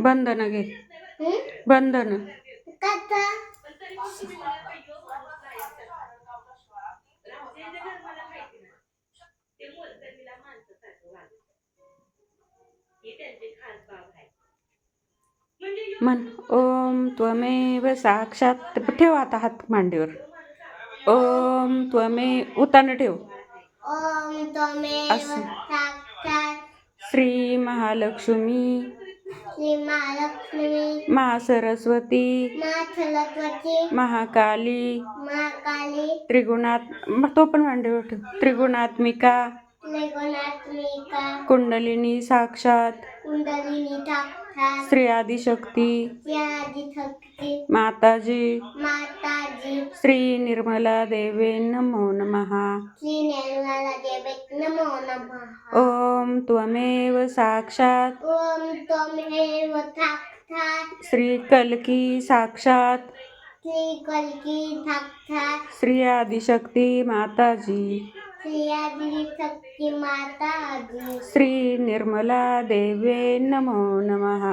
बंधन घे, बंधन. म्हण ओम त्वमेव साक्षात. ठेव आता हात मांडीवर. ओम त्वमेव उताने ठेव. ओम त्वमेव साक्षात श्री महालक्ष्मी श्री महालक्ष्मी महासरस्वती महाकाली महाकाली त्रिगुणात तो पण मांडीवर ठेव. त्रिगुणात्मिका कुंडलिनी साक्षात कुंडलिनी साक्षात श्री आदिशक्ती माताजी श्री निर्मला देवे नमो नमः. श्री निर्मला देवे नमो नमः. ओम त्वमेव साक्षात ओम त्वमेव साक्षात श्री कल्की साक्षात श्री कल्की साक्षात श्री आदिशक्ती माताजी श्री आदिशक्ती माताजी श्री निर्मला देवे नमो नमः.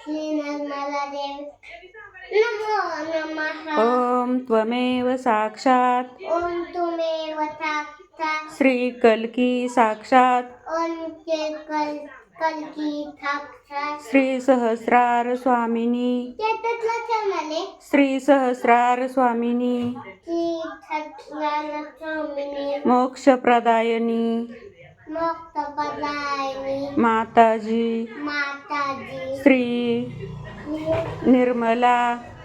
श्री निर्मला देवी नमो नमः. ओम त्वमेव साक्षात ओम त्वमेव साक्षात श्री कल्की साक्षात ओम कल्की साक्षात श्री सहस्रार स्वामिनी त्यातला चमने श्री सहस्रार स्वामिनी श्री सत्यानारायण स्वामिनी मोक्षप्रदायिनी मोक्षप्रदायिनी माताजी माताजी श्री निर्मला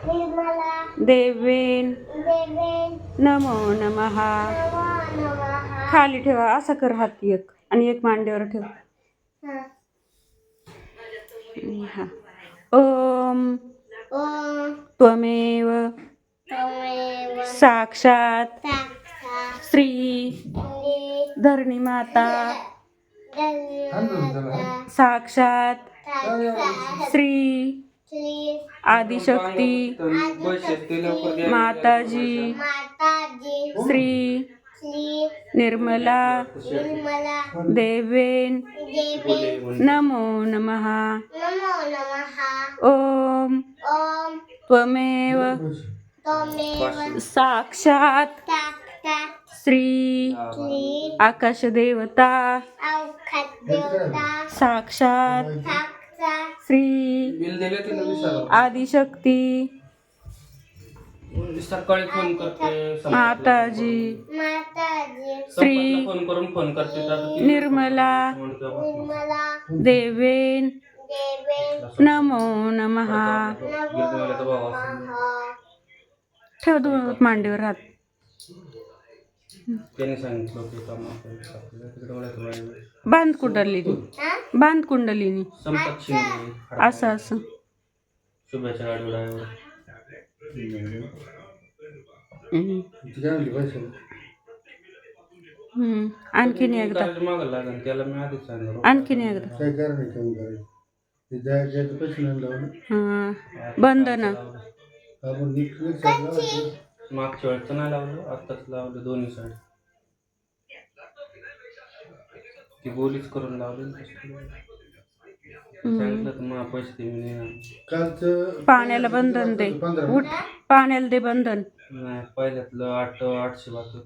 निर्मला देवेन देवेन नमो नमः. नमो नमः. खाली ठेवा. असं कर हात एक आणि एक मांडीवर ठेव. हा. ओम ओम त्वमेव त्वमेव साक्षात साक्षात श्री श्री धरणी माता निर्मला साक्षात साक्षात श्री श्री आदिशक्ती माताजी माताजी श्री श्री निर्मला निर्मला देवेन देवी नमो नमः. नमो नमः. ओम ओम त्वमेव त्वमेव साक्षात साक्षात श्री श्री आकाशदेवता औषधदेवता साक्षात साक्षात श्री आदिशक्ती सकाळी फोन करते माताजी माताजी श्री फोन करून फोन करते निर्मला निर्मला देवेन देवी नमो नमः. नमो नमः. ठेव दोन मांडीवर हात. त्याने सांगितलं की बांध कुंडलिनी बांध कुंडलिनी संपत शिंदे असं असं शुभेच्छा गाडी ड्रायव्हर आणखीन एकदा मागं लागेल त्याला मी आधीच सांगितलं. आणखीन एकदा काय कारण कमी करायचं पैसे नाही लावलं बंधन आपण मागच्या वेळेस तर नाही लावलं आत्ताच लावलं दोन्ही साईड ती बोलीच करून लावली सांगितलं तर मग पैसे ते मी नाही कालचं पाण्याला बंधन दे. उठ पाण्याला दे बंधन. पहिल्यातलं 800 बाकी होतं.